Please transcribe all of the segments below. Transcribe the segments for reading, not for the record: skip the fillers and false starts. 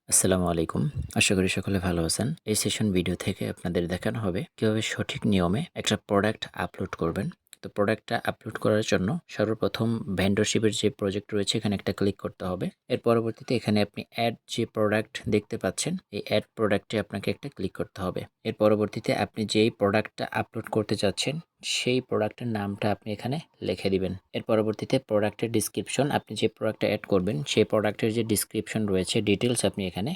আসসালামু আলাইকুম। আশা করি সকলে ভালো আছেন। এই সেশন ভিডিও থেকে আপনাদের দেখানো হবে কিভাবে সঠিক নিয়মে একটা প্রোডাক্ট আপলোড করবেন। তো প্রোডাক্টটা আপলোড করার জন্য সর্বপ্রথম ভেন্ডরশিপের যে প্রজেক্ট রয়েছে এখানে একটা ক্লিক করতে হবে। এর পরবর্তীতে এখানে আপনি অ্যাড যে প্রোডাক্ট দেখতে পাচ্ছেন, এই অ্যাড প্রোডাক্টে আপনাকে একটা ক্লিক করতে হবে। এর পরবর্তীতে আপনি যেই প্রোডাক্টটা আপলোড করতে চাচ্ছেন সেই প্রোডাক্টের নামটা আপনি এখানে লিখে দিবেন। এর পরবর্তীতে প্রোডাক্টের ডিসক্রিপশন, আপনি যে প্রোডাক্টটা অ্যাড করবেন সেই প্রোডাক্টের যে ডিসক্রিপশন রয়েছে, ডিটেলস আপনি এখানে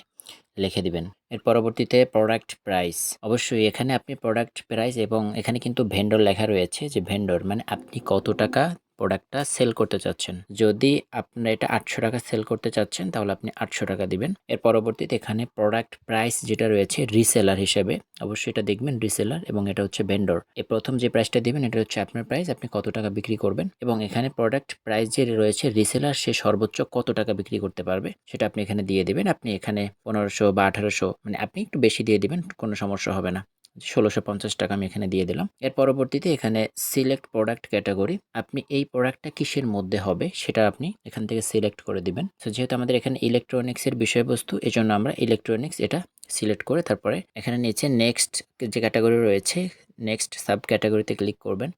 লিখে দিবেন। এর পরবর্তীতে প্রোডাক্ট প্রাইস, অবশ্যই এখানে আপনি প্রোডাক্ট প্রাইস এবং এখানে কিন্তু ভেন্ডর লেখা রয়েছে, যে ভেন্ডর মানে আপনি কত টাকা প্রোডাক্টটা সেল করতে চাচ্ছেন। যদি আপনারা এটা 800 টাকা সেল করতে চাচ্ছেন তাহলে আপনি 800 টাকা দিবেন। এর পরবর্তীতে এখানে প্রোডাক্ট প্রাইস যেটা রয়েছে রিসেলার হিসেবে, অবশ্যই এটা দেখবেন রিসেলার, এবং এটা হচ্ছে ভেন্ডর। এই প্রথম যে প্রাইসটা দিবেন এটা হচ্ছে আপনার প্রাইস, আপনি কত টাকা বিক্রি করবেন, এবং এখানে প্রোডাক্ট প্রাইস যে রয়েছে রিসেলার সে সর্বোচ্চ কত টাকা বিক্রি করতে পারবে সেটা আপনি এখানে দিয়ে দিবেন। আপনি এখানে 1500 বা 1800, মানে আপনি একটু বেশি দিয়ে দিবেন, কোনো সমস্যা হবে না। 1650 টাকা আমি এখানে দিয়ে দিলাম। এর পরবর্তীতে এখানে সিলেক্ট প্রোডাক্ট ক্যাটাগরি, আপনি এই প্রোডাক্টটা কিসের মধ্যে হবে সেটা আপনি এখান থেকে সিলেক্ট করে দিবেন। তো যেহেতু আমাদের এখানে ইলেকট্রনিক্সের বিষয়বস্তু, এজন্য আমরা ইলেকট্রনিক্স এটা সিলেক্ট করে তারপরে এখানে নিচে নেক্সট যে ক্যাটাগরি রয়েছে, নেক্সট সাব ক্যাটাগরিতে ক্লিক করবেন।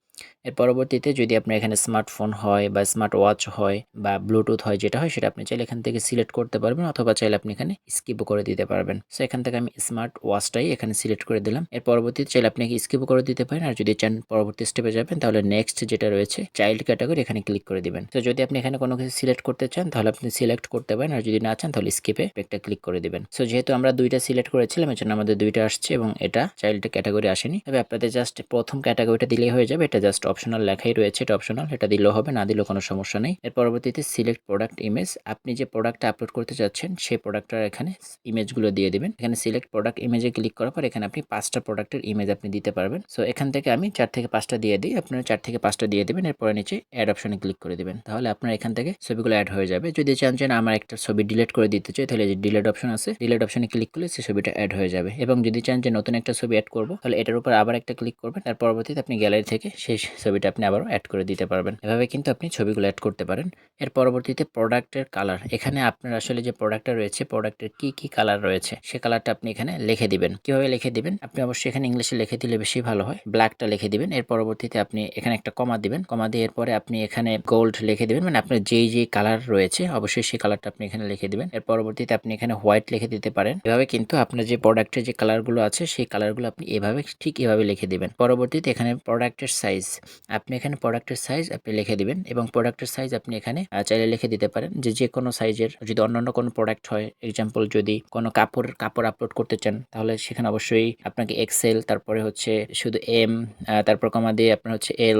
এর পরবর্তীতে যদি আপনার এখানে স্মার্টফোন হয় বা স্মার্ট ওয়াচ হয় বা ব্লুটুথ হয়, যেটা হয় সেটা আপনি চাইলে এখান থেকে সিলেক্ট করতে পারবেন, অথবা চাইলে আপনি এখানে স্কিপও করে দিতে পারবেন। সো এখান থেকে আমি স্মার্ট ওয়াচটাই এখানে সিলেক্ট করে দিলাম। এর পরবর্তীতে চাইলে আপনি স্কিপও করে দিতে পারেন, আর যদি চান পরবর্তী স্টেপে যাবেন তাহলে নেক্সট যেটা রয়েছে চাইল্ড ক্যাটাগরি, এখানে ক্লিক করে দিবেন। তো যদি আপনি এখানে কোনো কিছু সিলেক্ট করতে চান তাহলে আপনি সিলেক্ট করতে পারেন, আর যদি না চান তাহলে স্কিপে একটা ক্লিক করে দিবেন। সো যেহেতু আমরা দুইটা সিলেক্ট করেছিলাম এজন্য আমাদের দুইটা আসছে এবং এটা চাইল্ড ক্যাটাগরি আসেনি। তবে আপনাদের জাস্ট প্রথম ক্যাটাগরিটা দিলেই হয়ে যাবে, এটা জাস্ট অপশনাল লেখাই রয়েছে, এটা অপশনাল, এটা দিলেও হবে, না দিলেও কোনো সমস্যা নেই। এর পরবর্তীতে সিলেক্ট প্রোডাক্ট ইমেজ, আপনি যে প্রোডাক্টটা আপলোড করতে চাচ্ছেন সেই প্রোডাক্টটার এখানে ইমেজগুলো দিয়ে দিবেন। এখানে সিলেক্ট প্রোডাক্ট ইমেজে ক্লিক করার পর এখানে আপনি 5টা প্রোডাক্টের ইমেজ আপনি দিতে পারবেন। সো এখান থেকে আমি 4 থেকে 5টা দিয়ে দিই, আপনারা 4 থেকে 5টা দিয়ে দিবেন। এরপরে নিচে অ্যাড অপশনে ক্লিক করে দিবেন, তাহলে আপনার এখান থেকে ছবিগুলো অ্যাড হয়ে যাবে। যদি চান যে না আমার একটা ছবি ডিলিট করে দিতে চাই, তাহলে যে ডিলিট অপশন আছে, ডিলিট অপশনে ক্লিক করলে সেই ছবিটা অ্যাড হয়ে যাবে। এবং যদি চান যে নতুন একটা ছবি অ্যাড করব, তাহলে এটার উপর আবার একটা ক্লিক করবেন, তার পরবর্তীতে আপনি গ্যালারি থেকে সেই ছবিটা আপনি আবারও অ্যাড করে দিতে পারবেন। এভাবে কিন্তু আপনি ছবিগুলো অ্যাড করতে পারেন। এর পরবর্তীতে প্রোডাক্টের কালার, এখানে আপনার আসলে যে প্রোডাক্টটা রয়েছে প্রোডাক্টের কি কালার রয়েছে সে কালারটা আপনি এখানে লিখে দিবেন। কিভাবে লিখে দিবেন, আপনি অবশ্যই এখানে ইংলিশে লিখে দিলে বেশি ভালো হয়। ব্ল্যাকটা লিখে দিবেন। এর পরবর্তীতে আপনি এখানে একটা কমা দিবেন, কমা দিয়ে এরপরে আপনি এখানে গোল্ড লিখে দিবেন, মানে আপনার যেই কালার রয়েছে অবশ্যই সেই কালারটা আপনি এখানে লিখে দিবেন। এর পরবর্তীতে আপনি এখানে হোয়াইট লিখে দিতে পারেন। এভাবে কিন্তু আপনার যে প্রোডাক্টের যে কালারগুলো আছে সেই কালারগুলো আপনি এভাবে ঠিক এভাবে লিখে দিবেন। পরবর্তীতে এখানে প্রোডাক্টের সাইজ, আপনি এখানে প্রোডাক্টের সাইজ আপনি লিখে দিবেন, এবং প্রোডাক্টের সাইজ আপনি এখানে চাইলে লিখে দিতে পারেন যে কোনো সাইজের। যদি অন্যান্য কোনো প্রোডাক্ট হয়, এক্সাম্পল যদি কোনো কাপড় আপলোড করতে চান তাহলে সেখানে অবশ্যই আপনাকে এক্সেল, তারপরে হচ্ছে শুধু এম, তারপর কমা দিয়ে আপনার হচ্ছে এল,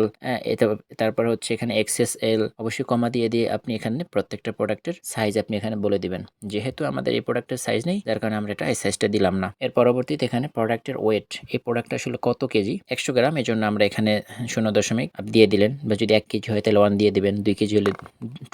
তারপরে হচ্ছে এখানে এক্সএস এল, অবশ্যই কমা দিয়ে আপনি এখানে প্রত্যেকটা প্রোডাক্টের সাইজ আপনি এখানে বলে দিবেন। যেহেতু আমাদের এই প্রোডাক্টের সাইজ নেই যার কারণে আমরা এই সাইজটা দিলাম না। এর পরবর্তীতে এখানে প্রোডাক্টের ওয়েট, এই প্রোডাক্টটা আসলে কত কেজি, 100 গ্রাম, এই জন্য আমরা এখানে 0 দিয়ে দিলেন, বা যদি 1 কেজি হয় তাহলে 1 দিয়ে দিবেন, 2 কেজি হলে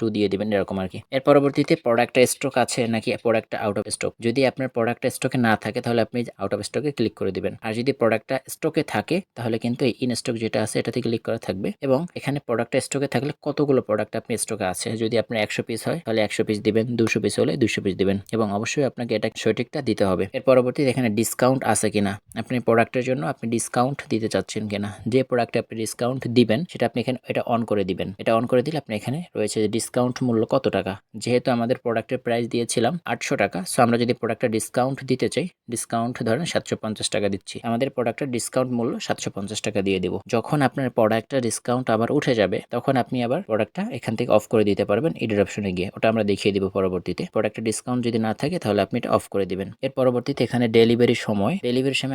2 দিয়ে দিবেন, এরকম আর কি। এর পরবর্তীতে প্রোডাক্টটা স্টক আছে নাকি প্রোডাক্টটা আউট অফ স্টক, যদি আপনার প্রোডাক্টটা স্টকে না থাকে তাহলে আপনি আউট অফ স্টকে ক্লিক করে দিবেন, আর যদি প্রোডাক্টটা স্টকে থাকে তাহলে কিন্তু এই ইন স্টক যেটা আছে এটাতে ক্লিক করা থাকবে। এবং এখানে প্রোডাক্টটা স্টকে থাকলে কতগুলো প্রোডাক্ট আপনি স্টকে আছে, যদি আপনার 100 পিস হয় তাহলে 100 পিস দিবেন, 200 পিস হলে 200 পিস দিবেন, এবং অবশ্যই আপনাকে এটা সঠিকটা দিতে হবে। এর পরবর্তীতে এখানে ডিসকাউন্ট আছে কিনা, আপনি প্রোডাক্টের জন্য আপনি ডিসকাউন্ট দিতে চাচ্ছেন কিনা, যে প্রোডাক্টে আপনি ডিসকাউন্ট দিবেন সেটা আপনি এখানে এটা অন করে দিবেন। এটা অন করে দিলে আপনি এখানে রয়েছে যে ডিসকাউন্ট মূল্য কত টাকা। যেহেতু আমাদের প্রোডাক্টের প্রাইস দিয়েছিলাম 800 টাকা, সো আমরা যদি প্রোডাক্টটা ডিসকাউন্ট দিতে চাই, ডিসকাউন্ট ধরেন 750 টাকা দিচ্ছি, আমাদের প্রোডাক্টের ডিসকাউন্ট মূল্য 750 টাকা দিয়ে দেবো। যখন আপনার প্রোডাক্টটা ডিসকাউন্ট আবার উঠে যাবে তখন আপনি আবার প্রোডাক্টটা এখান থেকে অফ করে দিতে পারবেন এডিট অপশনে গিয়ে, ওটা আমরা দেখিয়ে দিব পরবর্তীতে। প্রোডাক্টের ডিসকাউন্ট যদি না থাকে তাহলে আপনি এটা অফ করে দিবেন। এর পরবর্তীতে এখানে ডেলিভারির সময়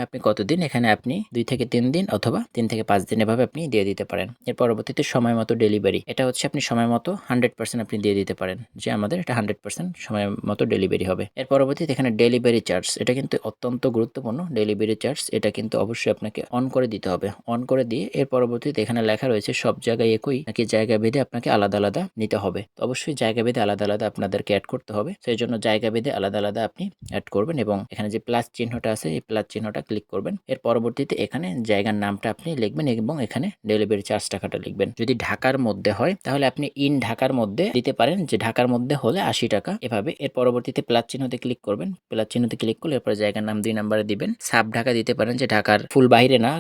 আপনি কতদিন, এখানে আপনি 2 থেকে 3 দিন অথবা 3 থেকে 5 দিন এভাবে আপনি দিয়ে দিতে পারেন। এর পরবর্তীতে সময় মতো ডেলিভারি, এটা হচ্ছে আপনি সময় মতো 100% আপনি দিয়ে দিতে পারেন, যে আমাদের এটা 100% সময় মতো ডেলিভারি হবে। এর পরবর্তীতে এখানে ডেলিভারি চার্জ, এটা কিন্তু অত্যন্ত গুরুত্বপূর্ণ। ডেলিভারি চার্জ এটা কিন্তু অবশ্যই আপনাকে অন করে দিতে হবে। অন করে দিয়ে এর পরবর্তীতে এখানে লেখা রয়েছে সব জায়গায় একই নাকি জায়গা ভেদে আপনাকে আলাদা আলাদা নিতে হবে। তো অবশ্যই জায়গা ভেদে আলাদা আলাদা আপনাদেরকে অ্যাড করতে হবে, সেই জন্য জায়গা ভেদে আলাদা আলাদা আপনি অ্যাড করবেন, এবং এখানে যে প্লাস চিহ্নটা আছে এই প্লাস চিহ্নটা ক্লিক করবেন। এর পরবর্তীতে এখানে জায়গার নামটা আপনি লিখবেন এবং এখানে ডেলিভারি চার্জ টাকাটা লিখবেন। যদি ঢাকার মধ্যে হয় তাহলে আপনি ইন ঢাকার মধ্যে দিতে পারেন, যে ঢাকার মধ্যে হলে 80 টাকা এভাবে। এর পরবর্তীতে প্লাস চিহ্নতে ক্লিক করবেন। প্লাস চিহ্নতে ক্লিক করলে এরপর জায়গার নাম 2 নম্বরে দিবেন। সাব ঢাকা দিতে পারেন, যে ঢাকার ফুল বাইরে না,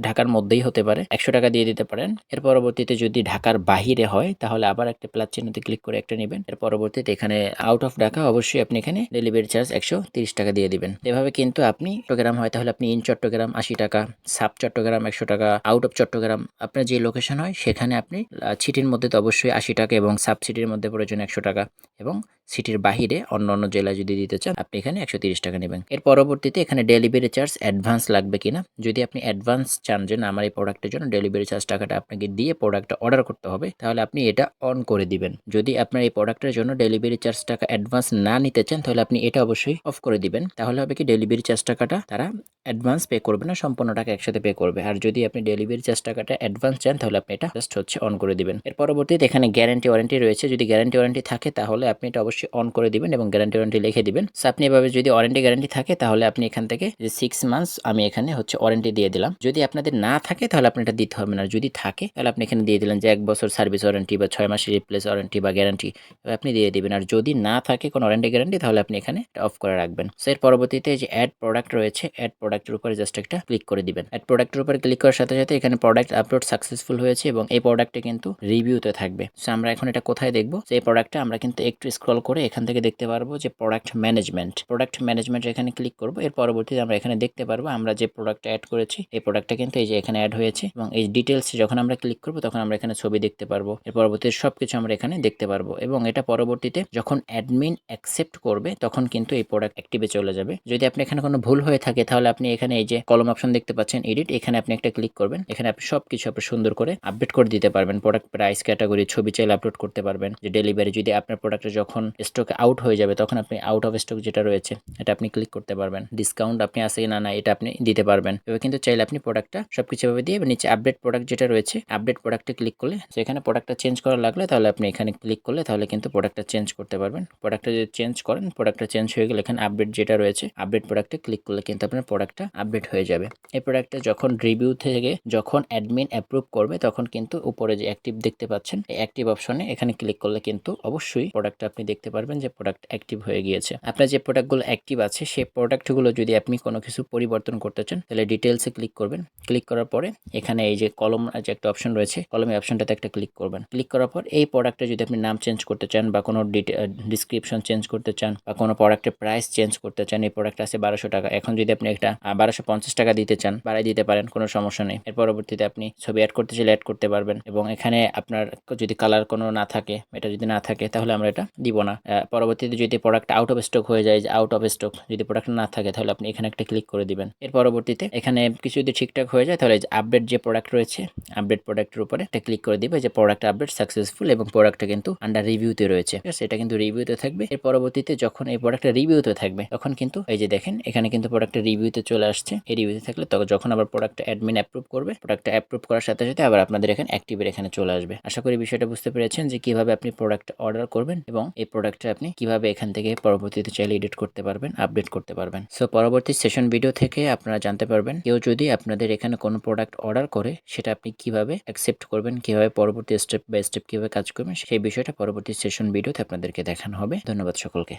ঢাকার মধ্যেই হতে পারে, 100 টাকা দিয়ে দিতে পারেন। এর পরবর্তীতে যদি ঢাকার বাহিরে হয় তাহলে আবার একটা প্লাস চিহ্নতে ক্লিক করে একটা নেবেন। এর পরবর্তীতে এখানে আউট অফ ঢাকা অবশ্যই আপনি এখানে ডেলিভারি চার্জ 130 টাকা দিয়ে দিবেন। এভাবে কিন্তু আপনি চট্টগ্রাম হয় তাহলে আপনি ইন চট্টগ্রাম 80 টাকা, সাব চট্টগ্রাম 100 টাকা, আউট অফ চট্টগ্রাম আপনার যে লোকেশন হয় সেখানে আপনি সিটির মধ্যে তো অবশ্যই 80 টাকা এবং সাব সিটির মধ্যে প্রয়োজন 100 টাকা, এবং সিটির বাহিরে অন্য জেলায় যদি দিতে চান আপনি এখানে 130 টাকা নেবেন। এর পরবর্তীতে এখানে ডেলিভারি চার্জ অ্যাডভান্স লাগবে কিনা, যদি আপনি অ্যাডভান্স চান যে না আমার এই প্রোডাক্টের জন্য ডেলিভারি চার্জ টাকাটা আপনাকে দিয়ে প্রোডাক্টটা অর্ডার করতে হবে, তাহলে আপনি এটা অন করে দিবেন। যদি আপনার এই প্রোডাক্টের জন্য ডেলিভারি চার্জ টাকা অ্যাডভান্স না নিতে চান তাহলে আপনি এটা অবশ্যই অফ করে দিবেন। তাহলে হবে কি ডেলিভারি চার্জ টাকাটা তারা অ্যাডভান্স পে করবে না, সম্পূর্ণ টাকা একসাথে পে করবে। আর যদি আপনি ডেলিভারি চার্জ টাকাটা অ্যাডভান্স চান তাহলে আপনি এটা জাস্ট হচ্ছে অন করে দিবেন। এর পরবর্তীতে এখানে গ্যারান্টি ওয়ারেন্টি রয়েছে, যদি গ্যারান্টি ওয়ারেন্টি থাকে তাহলে আপনি এটা অবশ্যই অন করে দিবেন এবং গ্যারান্টি ওয়ারেন্টি লিখে দিবেন। সো আপনি এভাবে যদি ওয়ারেন্টি গ্যারান্টি থাকে তাহলে আপনি এখান থেকে যে 6 মান্থস আমি এখানে হচ্ছে ওয়ারেন্টি দিয়ে দিলাম। যদি আপনাদের না থাকে তাহলে আপনি এটা দিতে হবে না, যদি থাকে তাহলে আপনি এখানে দিয়ে দিলেন যে 1 বছর সার্ভিস ওয়ারেন্টি বা 6 মাসের রিপ্লেস ওয়ারেন্টি বা গ্যারান্টি আপনি দিয়ে দিবেন। আর যদি না থাকে কোনো ওয়ারেন্টি গ্যারান্টি তাহলে আপনি এখানে অফ করে রাখবেন। সো এর পরবর্তীতে যে অ্যাড প্রোডাক্ট রয়েছে, অ্যাড প্রোডাক্টের উপরে জাস্ট একটা ক্লিক করে দিবেন। অ্যাড প্রোডাক্টের উপরে ক্লিক করার সাথে সাথে এখানে প্রোডাক্ট আপলোড সাকসেসফুল হয়েছে এবং এই প্রোডাক্টে কিন্তু রিভিউতে থাকবে। সো আমরা এখন এটা কোথায় দেখবো, যে এই প্রোডাক্টটা আমরা কিন্তু একটু স্ক্রল করে এখান থেকে দেখতে পারবো যে প্রোডাক্ট ম্যানেজমেন্ট এখানে ক্লিক করব। এর পরবর্তীতে আমরা এখানে দেখতে পারবো আমরা যে প্রোডাক্টটা অ্যাড করেছি এই প্রোডাক্টটা কিন্তু এই যে এখানে অ্যাড হয়েছে, এবং এই ডিটেলস যখন আমরা ক্লিক করব তখন আমরা এখানে ছবি দেখতে পারবো। এর পরবর্তীতে সবকিছু আমরা এখানে দেখতে পারবো, এবং এটা পরবর্তীতে যখন অ্যাডমিন অ্যাকসেপ্ট করবে তখন কিন্তু এই প্রোডাক্ট অ্যাক্টিভে চলে যাবে। যদি আপনি এখানে কোনো ভুল হয়ে থাকে তাহলে আপনি এখানে এই যে কলম অপশন দেখতে পাচ্ছেন এডিট, এখানে আপনি একটা ক্লিক করবেন। এখানে আপনি সবকিছু আপনি সুন্দর করে আপডেট করে দিতে পারবেন। প্রোডাক্ট প্রাইস, ক্যাটাগরি, ছবি চাইলে আপলোড করতে পারবেন। যে ডেলিভারি, যদি আপনার প্রোডাক্টটা যখন স্টক আউট হয়ে যাবে তখন আপনি আউট অফ স্টক যেটা রয়েছে এটা আপনি ক্লিক করতে পারবেন। ডিসকাউন্ট আপনি আছে না এটা আপনি দিতে পারবেন। এভাবে কিন্তু চাইলে আপনি প্রোডাক্টটা সবকিছু ভাবে দিয়ে নিচে আপডেট প্রোডাক্ট যেটা রয়েছে আপডেট প্রোডাক্টে ক্লিক করলে সেখানে প্রোডাক্টটা চেঞ্জ করা লাগলে তাহলে আপনি এখানে ক্লিক করলে তাহলে কিন্তু প্রোডাক্টটা চেঞ্জ করতে পারবেন। প্রোডাক্টটা যদি চেঞ্জ করেন, প্রোডাক্টটা চেঞ্জ হয়ে গেলে এখানে আপডেট যেটা রয়েছে আপডেট প্রোডাক্টে ক্লিক করলে কিন্তু আপনার প্রোডাক্টটা আপডেট হয়ে যাবে। এই প্রোডাক্টটা যখন রিভিউ থেকে যখন অ্যাডমিন অ্যাপ্রুভ করবে তখন কিন্তু উপরে যে অ্যাক্টিভ দেখতে পাচ্ছেন এই অ্যাক্টিভ অপশনে এখানে ক্লিক করলে কিন্তু অবশ্যই প্রোডাক্টটা আপনি দেখতে পারবেন যে প্রোডাক্ট অ্যাক্টিভ হয়ে গিয়েছে। আপনার যে প্রোডাক্টগুলো অ্যাক্টিভ আছে সেই প্রোডাক্টগুলো যদি আপনি কোনো কিছু পরিবর্তন করতে চান তাহলে ডিটেলসে ক্লিক করবেন। ক্লিক করার পরে এখানে এই যে কলম যে একটা অপশন রয়েছে কলমের অপশনটাতে একটা ক্লিক করবেন। ক্লিক করার পর এই প্রোডাক্টে যদি আপনি নাম চেঞ্জ করতে চান বা কোনো ডিসক্রিপশন চেঞ্জ করতে চান বা কোনো প্রোডাক্টের প্রাইস চেঞ্জ করতে চান, এই প্রোডাক্ট আছে 1200 টাকা, এখন যদি আপনি একটা 1250 টাকা দিতে চান বাড়াই দিতে পারেন, কোনো সমস্যা নেই। এর পরবর্তীতে আপনি ছবি অ্যাড করতে চাইলে অ্যাড করতে পারবেন, এবং এখানে আপনার যদি কালার কোনো না থাকে, এটা যদি না থাকে তাহলে আমরা এটা দিব না। পরবর্তীতে যদি প্রোডাক্ট আউট অফ স্টক হয়ে যায়, যে আউট অফ স্টক যদি প্রোডাক্ট না থাকে তাহলে আপনি এখানে একটা ক্লিক করে দিবেন। এর পরবর্তীতে এখানে কিছু যদি ঠিকঠাক হয়ে যায় তাহলে আপডেট যে প্রোডাক্ট রয়েছে আপডেট প্রোডাক্টের উপরে একটা ক্লিক করে দিবে যে প্রোডাক্ট আপডেট সাকসেসফুল এবং প্রোডাক্টটা কিন্তু আন্ডার রিভিউতে রয়েছে। ঠিক আছে, এটা কিন্তু রিভিউতে থাকবে। এর পরবর্তীতে যখন এই প্রোডাক্টটা রিভিউতে থাকবে তখন কিন্তু এই যে দেখেন এখানে কিন্তু প্রোডাক্টটা রিভিউতে চলে আসছে। এই রিভিউতে থাকলে তখন যখন আবার প্রোডাক্টটা অ্যাডমিন অ্যাপ্রুভ করবে, প্রোডাক্টটা অ্যাপ্রুভ করার সাথে সাথে আবার আপনাদের এখানে অ্যাক্টিভের এখানে চলে আসবে। আশা করি বিষয়টা বুঝতে পেরেছেন যে কিভাবে আপনি প্রোডাক্ট অর্ডার করবেন এবং এই প্রোডাক্টটা আপনি কিভাবে এখান থেকে পরবর্তীতে চাইলে এডিট করতে পারবেন, আপডেট করতে পারবেন। সো পরবর্তী সেশন ভিডিও থেকে আপনারা জানতে পারবেন কেউ যদি আপনাদের এখানে কোনো প্রোডাক্ট অর্ডার করে সেটা আপনি কিভাবে অ্যাকসেপ্ট করবেন, কিভাবে পরবর্তী স্টেপ বাই স্টেপ কিভাবে কাজ করবেন সেই বিষয়টা পরবর্তী সেশন ভিডিওতে আপনাদেরকে দেখানো হবে। ধন্যবাদ সকলকে।